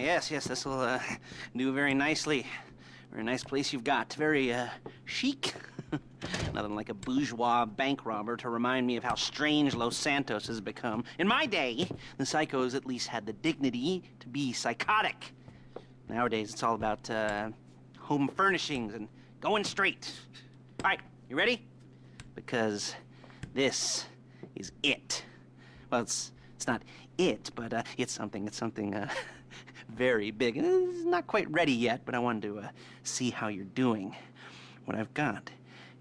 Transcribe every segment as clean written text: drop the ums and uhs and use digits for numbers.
yes, this will do very nicely. Very nice place you've got. Very chic. Nothing like a bourgeois bank robber to remind me of how strange Los Santos has become. In my day, the psychos at least had the dignity to be psychotic. Nowadays, it's all about home furnishings and going straight. All right, you ready? Because this is it. Well, it's not it, but it's something very big. It's not quite ready yet, but I wanted to see how you're doing. What I've got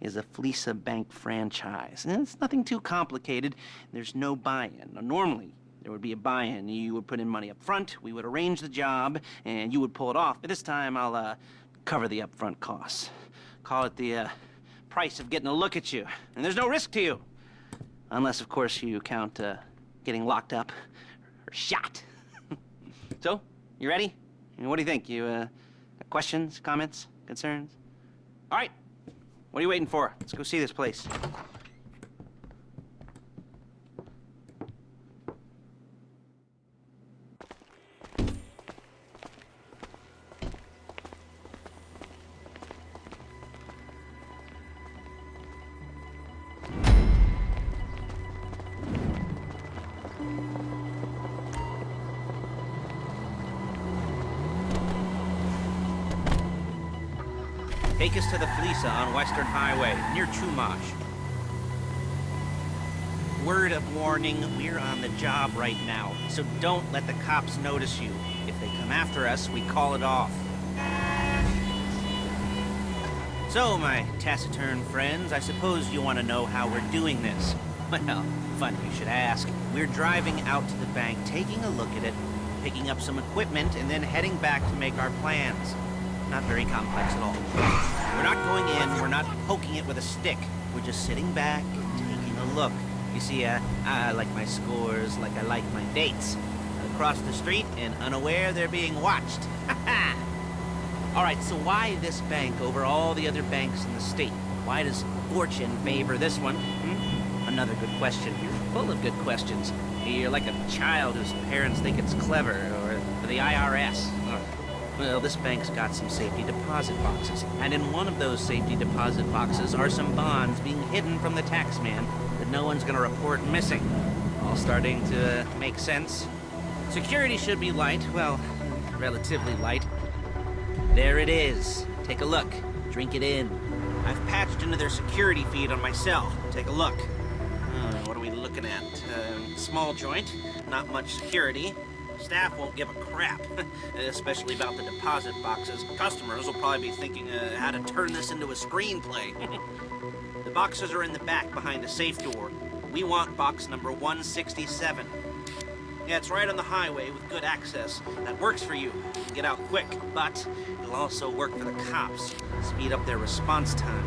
is a Fleeca bank franchise. And it's nothing too complicated. There's no buy-in. Now, normally, there would be a buy-in. You would put in money up front, we would arrange the job, and you would pull it off. But this time, I'll cover the upfront costs. Call it the price of getting a look at you. And there's no risk to you. Unless, of course, you count getting locked up or shot. So, you ready? What do you think? You got questions, comments, concerns? All right. What are you waiting for? Let's go see this place. Take us to the Fleeca on Western Highway, near Chumash. Word of warning, we're on the job right now, so don't let the cops notice you. If they come after us, we call it off. So, my taciturn friends, I suppose you want to know how we're doing this. Well, funny you should ask. We're driving out to the bank, taking a look at it, picking up some equipment, and then heading back to make our plans. Not very complex at all. We're not going in, we're not poking it with a stick. We're just sitting back and taking a look. You see, I like my scores like I like my dates. Across the street and unaware they're being watched. All right, so why this bank over all the other banks in the state? Why does fortune favor this one? Another good question. You're full of good questions. You're like a child whose parents think it's clever, or the IRS. Well, this bank's got some safety deposit boxes, and in one of those safety deposit boxes are some bonds being hidden from the taxman that no one's gonna report missing. All starting to make sense. Security should be light, well, relatively light. There it is. Take a look. Drink it in. I've patched into their security feed on my cell. Take a look. What are we looking at? Small joint, not much security. Staff won't give a crap, especially about the deposit boxes. Customers will probably be thinking how to turn this into a screenplay. The boxes are in the back behind a safe door. We want box number 167. Yeah, it's right on the highway with good access. That works for you. You can get out quick, but it'll also work for the cops. Speed up their response time.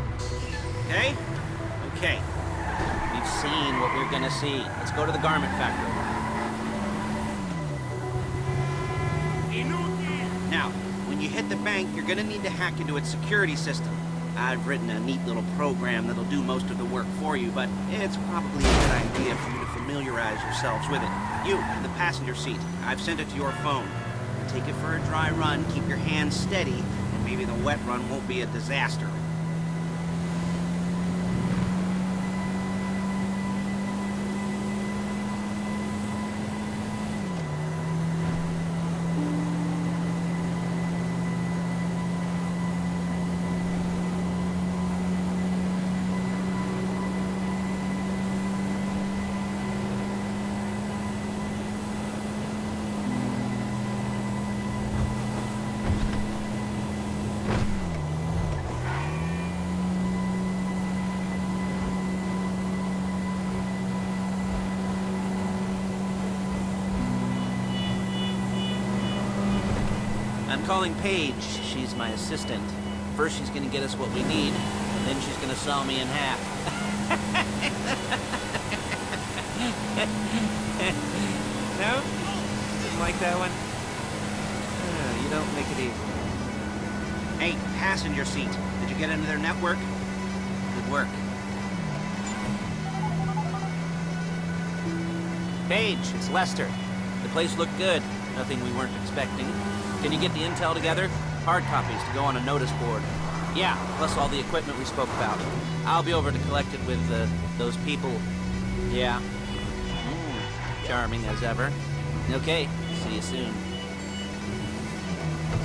Okay? Okay. We've seen what we're gonna see. Let's go to the garment factory. Now, when you hit the bank, you're gonna need to hack into its security system. I've written a neat little program that'll do most of the work for you, but it's probably a good idea for you to familiarize yourselves with it. You, in the passenger seat, I've sent it to your phone. Take it for a dry run, keep your hands steady, and maybe the wet run won't be a disaster. I'm calling Paige. She's my assistant. First she's gonna get us what we need, and then she's gonna saw me in half. No? Didn't like that one? You don't make it easy. Hey, passenger seat. Did you get into their network? Good work. Paige, it's Lester. The place looked good. Nothing we weren't expecting. Can you get the intel together? Hard copies to go on a notice board. Yeah, plus all the equipment we spoke about. I'll be over to collect it with, those people. Yeah. Charming as ever. Okay, see you soon.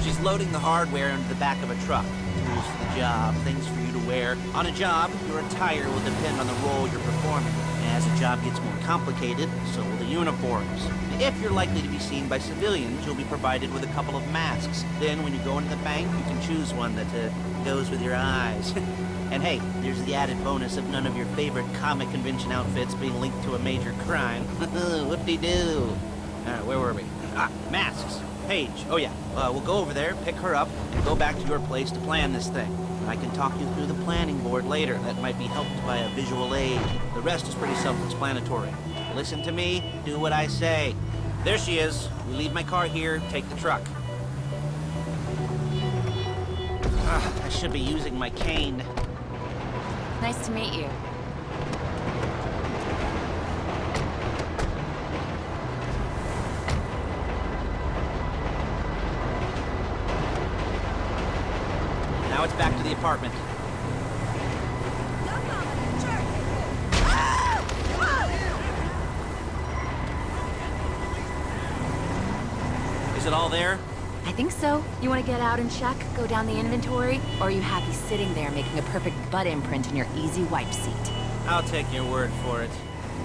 She's loading the hardware into the back of a truck. Tools for the job, things for you to wear. On a job, your attire will depend on the role you're performing. As the job gets more complicated, so will the uniforms. If you're likely to be seen by civilians, you'll be provided with a couple of masks. Then, when you go into the bank, you can choose one that goes with your eyes. And hey, there's the added bonus of none of your favorite comic convention outfits being linked to a major crime. Whoop-de-doo. Where were we? Masks. Paige. Oh yeah, we'll go over there, pick her up, and go back to your place to plan this thing. I can talk you through the planning board later. That might be helped by a visual aid. The rest is pretty self-explanatory. Listen to me, do what I say. There she is. We leave my car here, take the truck. I should be using my cane. Nice to meet you. Now it's back to the apartment. Is it all there? I think so. You want to get out and check, go down the inventory, or are you happy sitting there making a perfect butt imprint in your easy wipe seat? I'll take your word for it.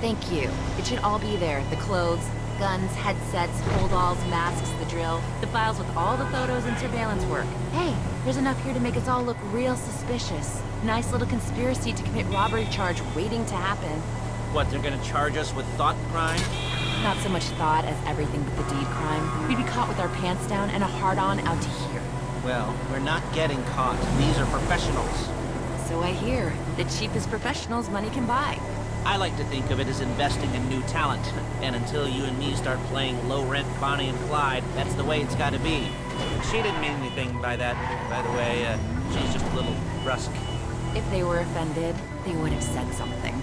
Thank you. It should all be there. The clothes, guns, headsets, holdalls, masks, the drill, the files with all the photos and surveillance work. Hey, there's enough here to make us all look real suspicious. Nice little conspiracy to commit robbery charge waiting to happen. What, they're gonna charge us with thought crime? Not so much thought as everything but the deed crime. We'd be caught with our pants down and a hard-on out to here. Well, we're not getting caught. These are professionals. So I hear. The cheapest professionals money can buy. I like to think of it as investing in new talent. And until you and me start playing low-rent Bonnie and Clyde, that's the way it's gotta be. She didn't mean anything by that, by the way. She's just a little brusque. If they were offended, they would have said something.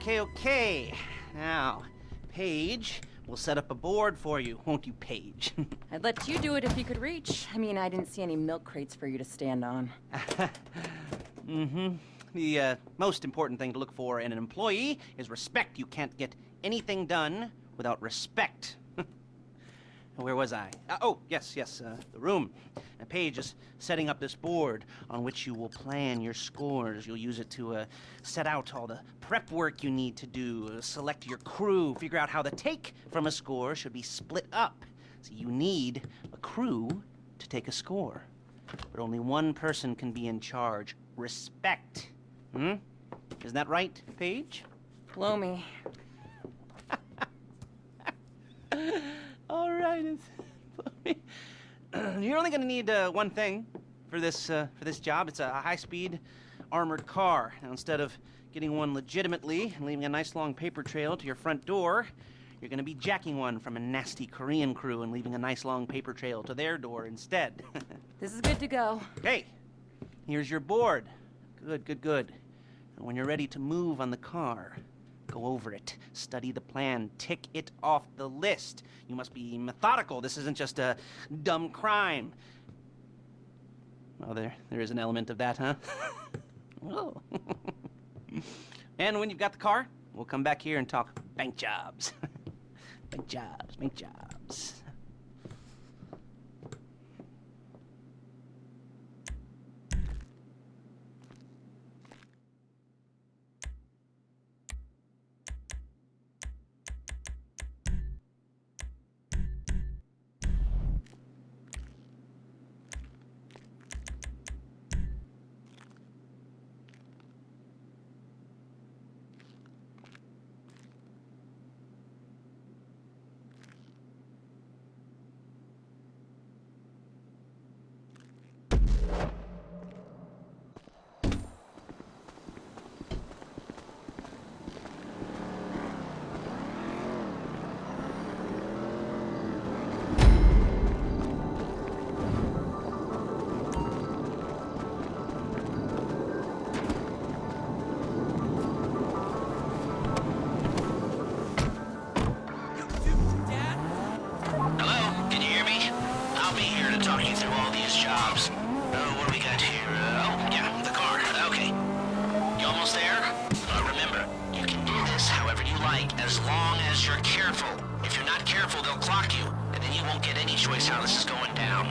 Okay. Now, Paige, we'll set up a board for you, won't you, Paige? I'd let you do it if you could reach. I mean, I didn't see any milk crates for you to stand on. The most important thing to look for in an employee is respect. You can't get anything done without respect. Where was I? Yes, the room. Paige is setting up this board on which you will plan your scores. You'll use it to set out all the prep work you need to do, select your crew, figure out how the take from a score should be split up. So you need a crew to take a score. But only one person can be in charge. Respect. Isn't that right, Paige? Blow me. All right, you're only gonna need one thing for this job. It's a high-speed armored car. Now, instead of getting one legitimately and leaving a nice long paper trail to your front door, you're gonna be jacking one from a nasty Korean crew and leaving a nice long paper trail to their door instead. This is good to go. Hey, here's your board. Good. And when you're ready to move on the car, go over it, study the plan, tick it off the list. You must be methodical. This isn't just a dumb crime. Well, there is an element of that, huh? Oh. And when you've got the car, we'll come back here and talk bank jobs. Bank jobs. careful, they'll clock you, and then you won't get any choice how this is going down.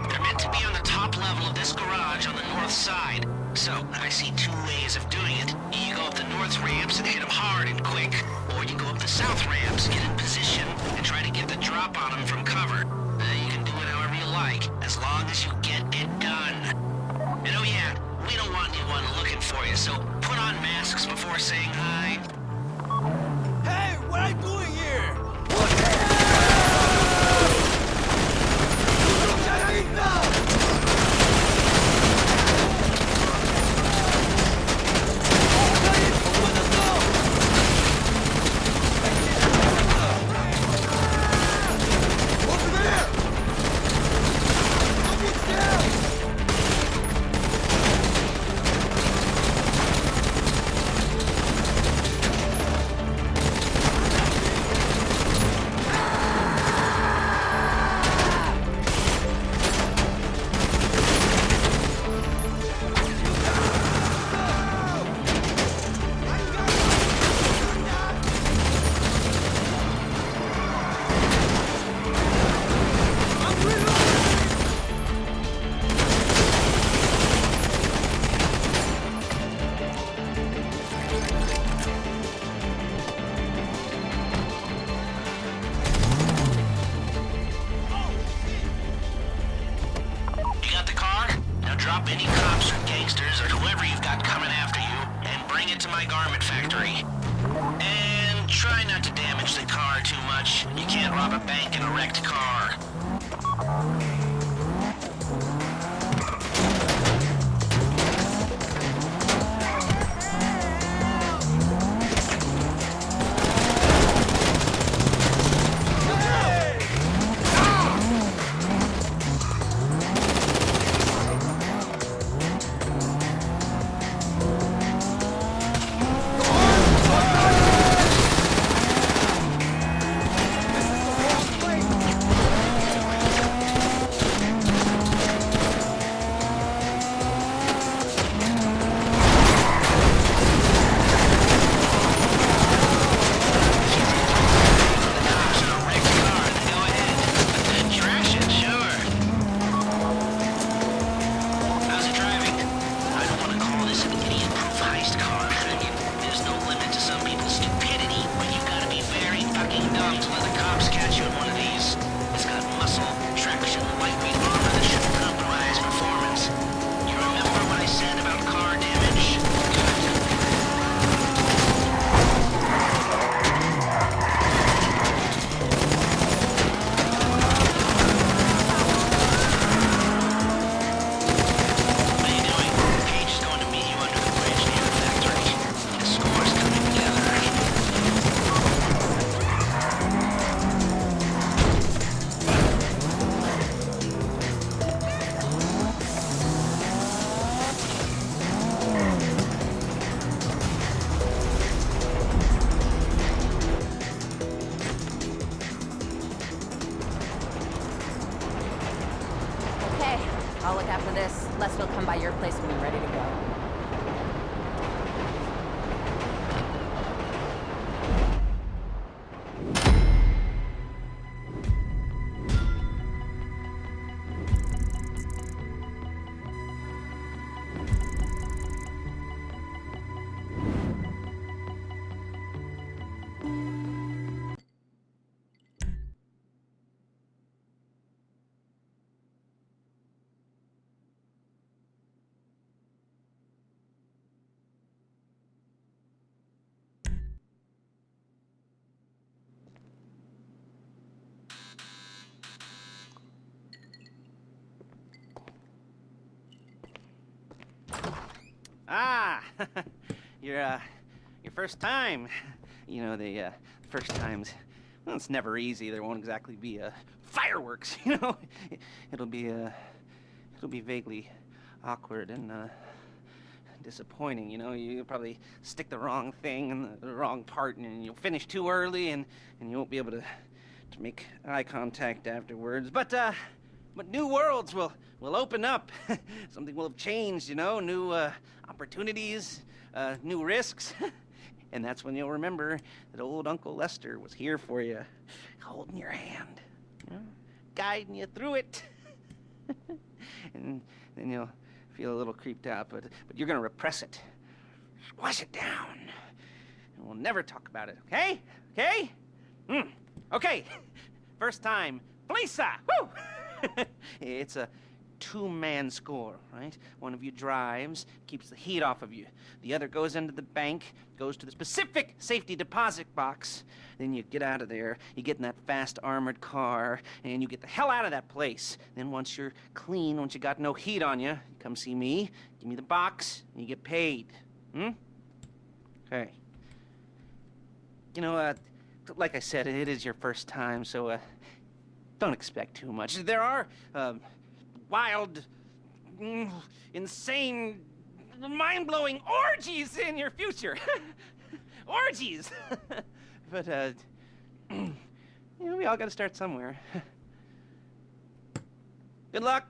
They're meant to be on the top level of this garage on the north side. So, I see two ways of doing it. You go up the north ramps and hit them hard and quick, or you go up the south ramps, get in position, and try to get the drop on them from cover. You can do it however you like, as long as you get it done. And oh yeah, we don't want anyone looking for you, so put on masks before saying hi. Hey, what are you doing here? Drop any cops or gangsters or whoever you've got coming after you and bring it to my garment factory. And try not to damage the car too much. You can't rob a bank in a wrecked car. I'll look after this. Les will come by your place when you're ready to go. Ah, your first time. You know, the first times, well, it's never easy. There won't exactly be fireworks, you know. It'll be vaguely awkward and disappointing, you know. You'll probably stick the wrong thing in the wrong part, and you'll finish too early, and you won't be able to make eye contact afterwards. But new worlds will open up. Something will have changed, you know. New opportunities, new risks. And that's when you'll remember that old Uncle Lester was here for you. holding your hand, you know, guiding you through it. And then you'll feel a little creeped out, but you're gonna repress it. Squash it down. And we'll never talk about it, okay? Okay? Okay. First time, Fleeca! Woo! It's a two-man score, right? One of you drives, keeps the heat off of you. The other goes into the bank, goes to the specific safety deposit box. Then you get out of there, you get in that fast armored car, and you get the hell out of that place. Then once you're clean, once you got no heat on you, come see me, give me the box, and you get paid. Okay. You know, like I said, it is your first time, so, don't expect too much. There are, wild, insane, mind-blowing orgies in your future. Orgies! But, you know, we all gotta start somewhere. Good luck!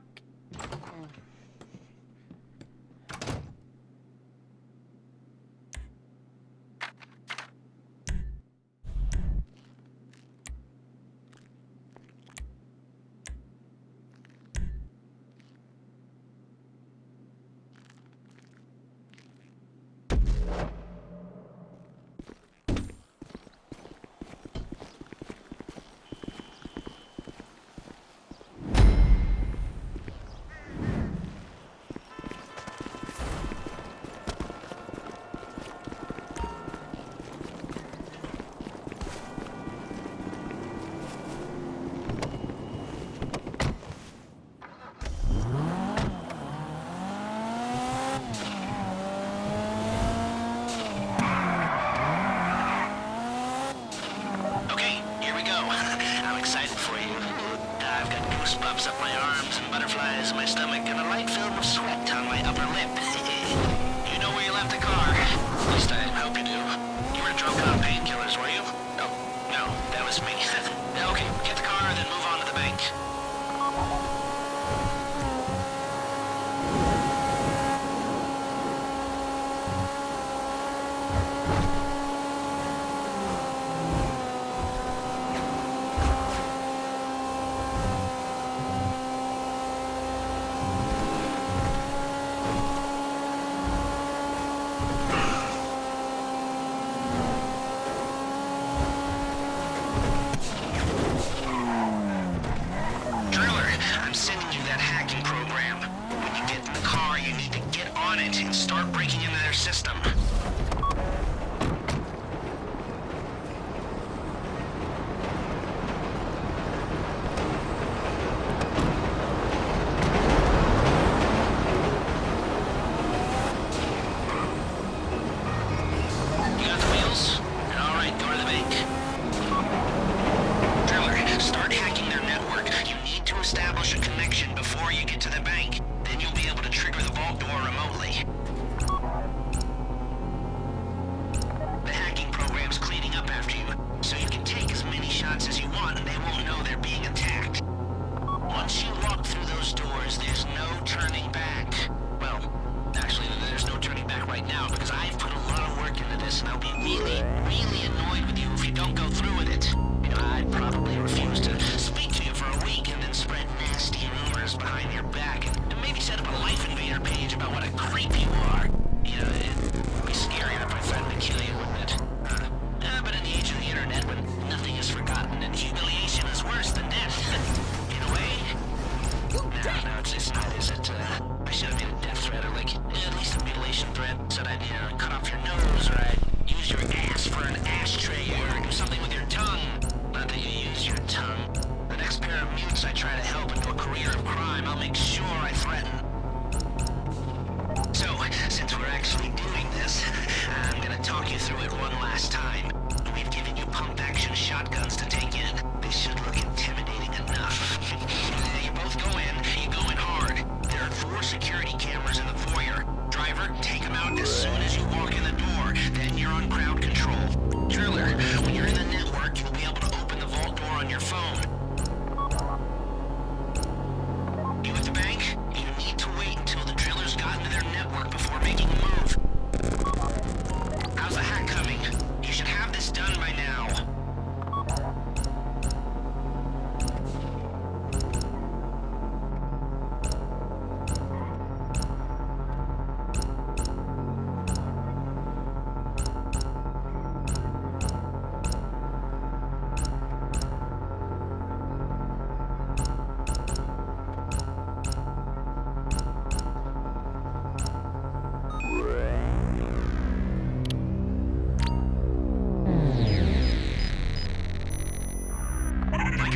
Goosebumps up my arms and butterflies in my stomach and a light film of sweat on my upper lip. You know where you left the car. At least I hope you do. You were drunk on painkillers, were you? No, that was me. Okay, get the car, then move on to the bank.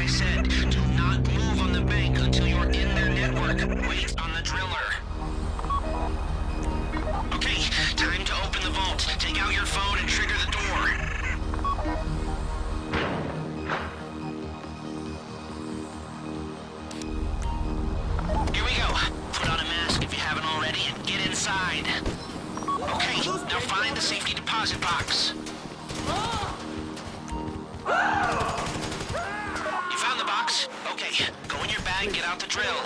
said. Do not move on the bank until you're in their network. Wait on the driller. Okay, time to open the vault. Take out your phone and trigger the door. Here we go. Put on a mask if you haven't already and get inside. Okay, now find the safety deposit box. You found the box? Okay, go in your bag, get out the drill.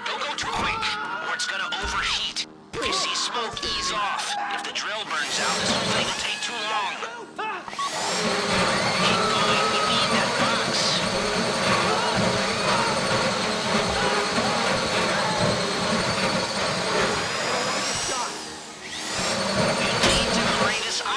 Don't go too quick, or it's gonna overheat. If you see smoke, ease off. If the drill burns out, this whole thing will take too long. Keep going, we need that box. You need to hurry this up.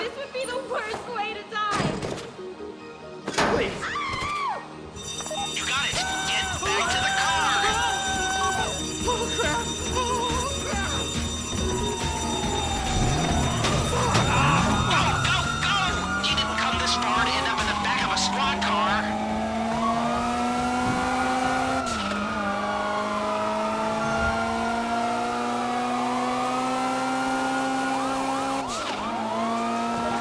This would be the worst way to die! You got it. Get back to the car. Oh crap! Go, go, go! You didn't come this far to end up in the back of a squad car.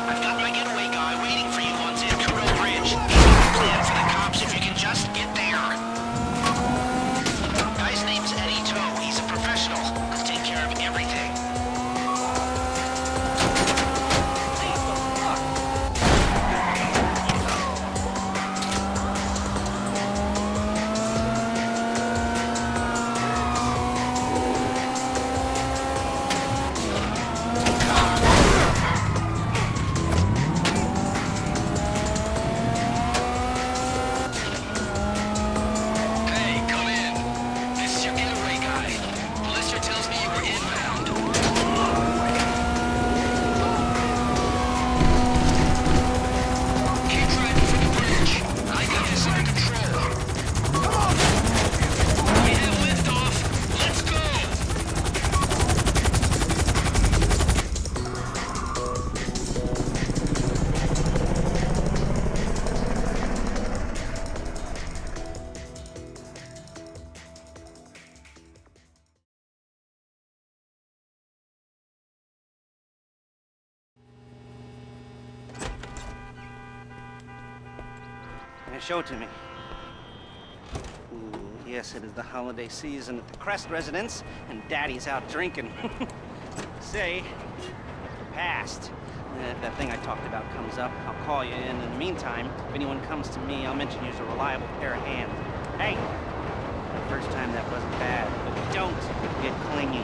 I've got my getaway guy waiting for you on Zancudo Bridge. Plan for the cops if you can just get there. Guy's name's Eddie Toe. He's a professional. He'll take care of everything. Hey, come in. This is your getaway guy. Melissa tells me you were inbound. Keep driving for the bridge. I got this under control. We have liftoff. Let's go. Now show it to me. Ooh, yes, it is the holiday season at the Crest residence, and Daddy's out drinking. Say, passed. If that thing I talked about comes up, I'll call you in. In the meantime, if anyone comes to me, I'll mention you as a reliable pair of hands. Hey, the first time that wasn't bad, but don't get clingy.